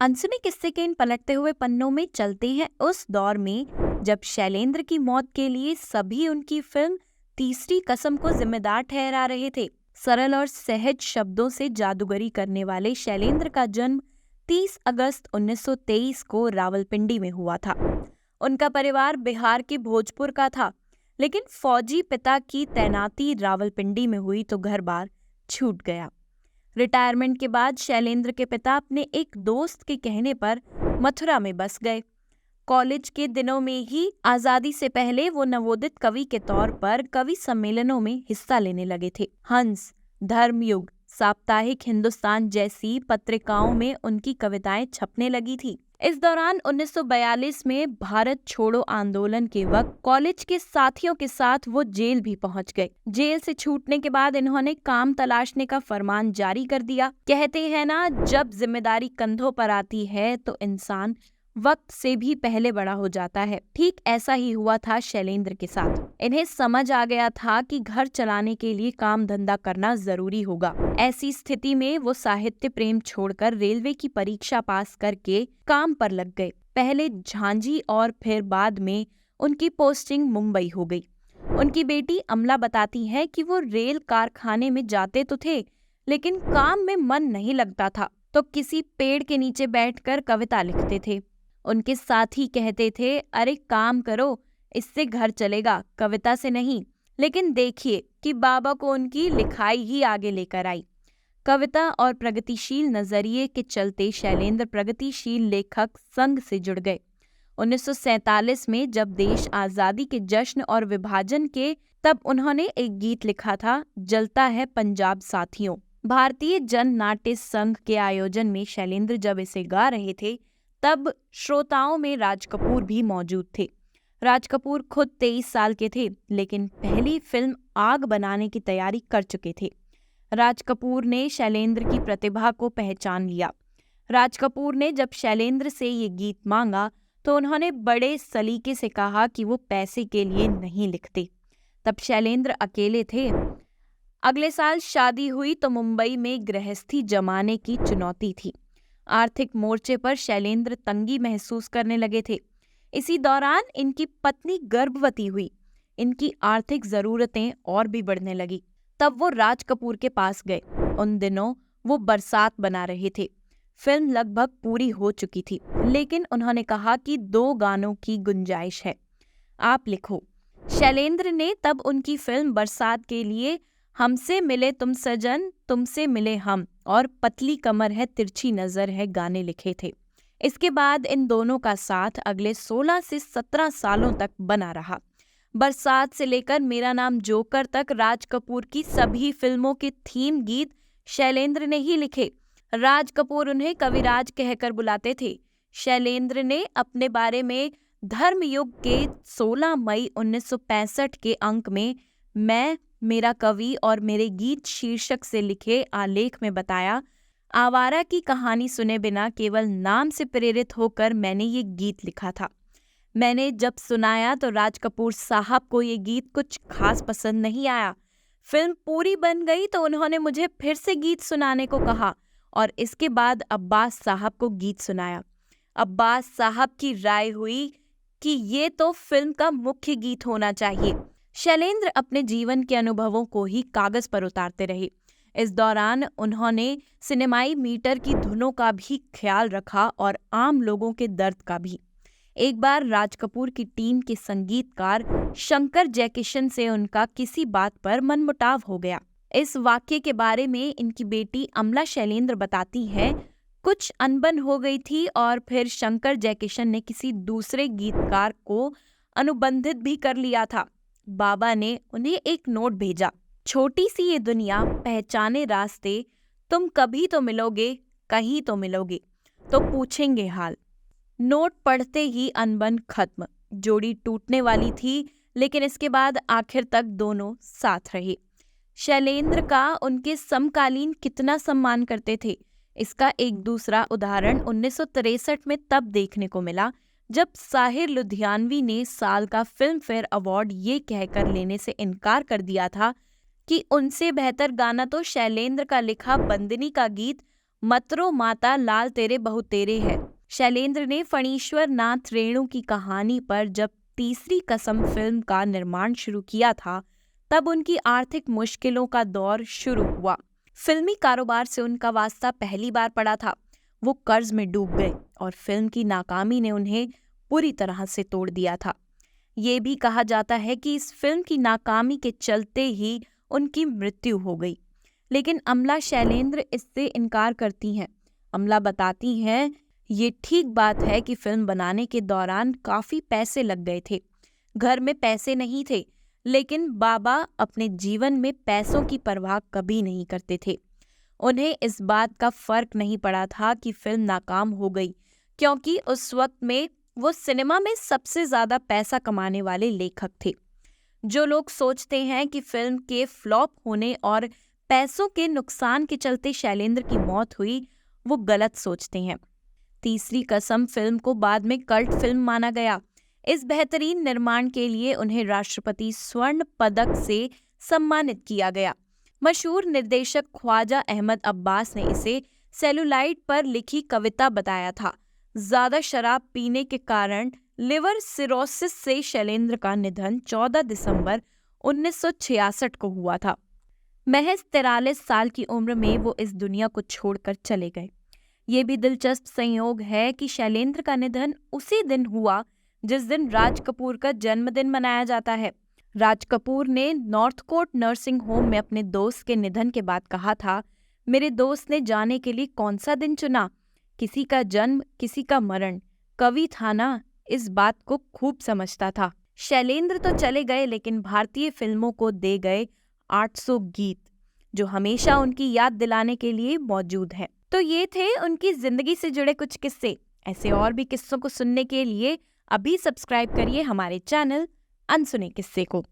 अनसुने किस्से के इन पलटते हुए पन्नों में चलते हैं उस दौर में जब शैलेंद्र की मौत के लिए सभी उनकी फिल्म तीसरी कसम को जिम्मेदार ठहरा रहे थे। सरल और सहज शब्दों से जादूगरी करने वाले शैलेंद्र का जन्म 30 अगस्त 1923 को रावलपिंडी में हुआ था। उनका परिवार बिहार के भोजपुर का था, लेकिन फौजी पिता की तैनाती रावलपिंडी में हुई तो घर बार छूट गया। रिटायरमेंट के बाद शैलेंद्र के पिता अपने एक दोस्त के कहने पर मथुरा में बस गए। कॉलेज के दिनों में ही आजादी से पहले वो नवोदित कवि के तौर पर कवि सम्मेलनों में हिस्सा लेने लगे थे। हंस, धर्मयुग, साप्ताहिक हिंदुस्तान जैसी पत्रिकाओं में उनकी कविताएं छपने लगी थी। इस दौरान 1942 में भारत छोड़ो आंदोलन के वक्त कॉलेज के साथियों के साथ वो जेल भी पहुंच गए। जेल से छूटने के बाद इन्होंने काम तलाशने का फरमान जारी कर दिया। कहते हैं ना, जब जिम्मेदारी कंधों पर आती है तो इंसान वक्त से भी पहले बड़ा हो जाता है। ठीक ऐसा ही हुआ था शैलेंद्र के साथ। इन्हें समझ आ गया था कि घर चलाने के लिए काम धंधा करना जरूरी होगा। ऐसी स्थिति में वो साहित्य प्रेम छोड़कर रेलवे की परीक्षा पास करके काम पर लग गए। पहले झांझी और फिर बाद में उनकी पोस्टिंग मुंबई हो गई। उनकी बेटी अमला बताती है कि वो रेल कारखाने में जाते तो थे, लेकिन काम में मन नहीं लगता था तो किसी पेड़ के नीचे बैठकर कविता लिखते थे। उनके साथी कहते थे, अरे काम करो, इससे घर चलेगा, कविता से नहीं। लेकिन देखिए कि बाबा को उनकी लिखाई ही आगे लेकर आई। कविता और प्रगतिशील नजरिए के चलते शैलेंद्र प्रगतिशील लेखक संघ से जुड़ गए। 1947 में जब देश आजादी के जश्न और विभाजन के, तब उन्होंने एक गीत लिखा था, जलता है पंजाब साथियों। भारतीय जन नाट्य संघ के आयोजन में शैलेंद्र जब इसे गा रहे थे तब श्रोताओं में राज कपूर भी मौजूद थे। राज कपूर खुद 23 साल के थे, लेकिन पहली फिल्म आग बनाने की तैयारी कर चुके थे। राज कपूर ने शैलेंद्र की प्रतिभा को पहचान लिया। राज कपूर ने जब शैलेंद्र से ये गीत मांगा तो उन्होंने बड़े सलीके से कहा कि वो पैसे के लिए नहीं लिखते। तब शैलेंद्र अकेले थे। अगले साल शादी हुई तो मुंबई में गृहस्थी जमाने की चुनौती थी। आर्थिक मोर्चे पर शैलेंद्र तंगी महसूस करने लगे थे। इसी दौरान इनकी पत्नी गर्भवती हुई। इनकी आर्थिक जरूरतें और भी बढ़ने लगी। तब वो राज कपूर के पास गए। उन दिनों वो बरसात बना रहे थे। फिल्म लगभग पूरी हो चुकी थी, लेकिन उन्होंने कहा कि 2 गानों की गुंजाइश है, आप लिखो। शैलेंद्र ने तब उनकी फिल्म बरसात के लिए हमसे मिले तुम सजन, तुमसे मिले हम और पतली कमर है तिरछी नजर है गाने लिखे थे। इसके बाद इन दोनों का साथ अगले 16 से 17 सालों तक बना रहा। बरसात से लेकर मेरा नाम जोकर तक राज कपूर की सभी फिल्मों के थीम गीत शैलेंद्र ने ही लिखे। राज कपूर उन्हें कविराज कहकर बुलाते थे। शैलेंद्र ने अपने बारे में धर्मयुग के 16 मई 1965 के अंक में मैं, मेरा कवि और मेरे गीत शीर्षक से लिखे आलेख में बताया, आवारा की कहानी सुने बिना केवल नाम से प्रेरित होकर मैंने ये गीत लिखा था। मैंने जब सुनाया तो राज कपूर साहब को ये गीत कुछ खास पसंद नहीं आया। फिल्म पूरी बन गई तो उन्होंने मुझे फिर से गीत सुनाने को कहा और इसके बाद अब्बास साहब को गीत सुनाया। अब्बास साहब की राय हुई कि ये तो फिल्म का मुख्य गीत होना चाहिए। शैलेंद्र अपने जीवन के अनुभवों को ही कागज पर उतारते रहे। इस दौरान उन्होंने सिनेमाई मीटर की धुनों का भी ख्याल रखा और आम लोगों के दर्द का भी। एक बार राज कपूर की टीम के संगीतकार शंकर जयकिशन से उनका किसी बात पर मनमुटाव हो गया। इस वाक्य के बारे में इनकी बेटी अमला शैलेंद्र बताती है, कुछ अनबन हो गई थी और फिर शंकर जयकिशन ने किसी दूसरे गीतकार को अनुबंधित भी कर लिया था। बाबा ने उन्हें एक नोट भेजा, छोटी सी ये दुनिया, पहचाने रास्ते, तुम कभी तो मिलोगे, कहीं तो मिलोगे, तो पूछेंगे हाल। नोट पढ़ते ही अनबन खत्म। जोड़ी टूटने वाली थी, लेकिन इसके बाद आखिर तक दोनों साथ रहे। शैलेंद्र का उनके समकालीन कितना सम्मान करते थे, इसका एक दूसरा उदाहरण 1963 में तब देखने को मिला जब साहिर लुधियानवी ने साल का फिल्म फेयर अवार्ड ये कहकर लेने से इनकार कर दिया था कि उनसे बेहतर गाना तो शैलेंद्र का लिखा बंदनी का गीत मतरो माता लाल तेरे बहु तेरे है। शैलेंद्र ने फणीश्वर नाथ रेणु की कहानी पर जब तीसरी कसम फिल्म का निर्माण शुरू किया था, तब उनकी आर्थिक मुश्किलों का दौर शुरू हुआ। फिल्मी कारोबार से उनका वास्ता पहली बार पड़ा था। वो कर्ज में डूब गए और फिल्म की नाकामी ने उन्हें पूरी तरह से तोड़ दिया था। ये भी कहा जाता है कि इस फिल्म की नाकामी के चलते ही उनकी मृत्यु हो गई। लेकिन अमला शैलेंद्र इससे इनकार करती हैं। अमला बताती हैं, ये ठीक बात है कि फिल्म बनाने के दौरान काफी पैसे लग गए थे। घर में पैसे नहीं थे, लेकिन बाबा अपने जीवन में पैसों की परवाह कभी नहीं करते थे। उन्हें इस बात का फर्क नहीं पड़ा था कि फिल्म नाकाम हो गई, क्योंकि उस वक्त में वो सिनेमा में सबसे ज्यादा पैसा कमाने वाले लेखक थे। जो लोग सोचते हैं कि फिल्म के फ्लॉप होने और पैसों के नुकसान के चलते शैलेंद्र की मौत हुई, वो गलत सोचते हैं। तीसरी कसम फिल्म को बाद में कल्ट फिल्म माना गया। इस बेहतरीन निर्माण के लिए उन्हें राष्ट्रपति स्वर्ण पदक से सम्मानित किया गया। मशहूर निर्देशक ख्वाजा अहमद अब्बास ने इसे सेलुलाइड पर लिखी कविता बताया था। ज्यादा शराब पीने के कारण लिवर सिरोसिस से शैलेंद्र का निधन 14 दिसंबर 1966 को हुआ था। महज 43 साल की उम्र में वो इस दुनिया को छोड़कर चले गए। ये भी दिलचस्प संयोग है कि शैलेंद्र का निधन उसी दिन हुआ जिस दिन राज कपूर का जन्मदिन मनाया जाता है। राज कपूर ने नॉर्थकोट नर्सिंग होम में अपने दोस्त के निधन के बाद कहा था, मेरे दोस्त ने जाने के लिए कौन सा दिन चुना? किसी का जन्म, किसी का मरण। कवि था ना, इस बात को खूब समझता था। शैलेंद्र तो चले गए, लेकिन भारतीय फिल्मों को दे गए 800 गीत, जो हमेशा उनकी याद दिलाने के लिए मौजूद हैं। तो ये थे उनकी जिंदगी से जुड़े कुछ किस्से। ऐसे और भी किस्सों को सुनने के लिए अभी सब्सक्राइब करिए हमारे चैनल अनसुने किस्से को।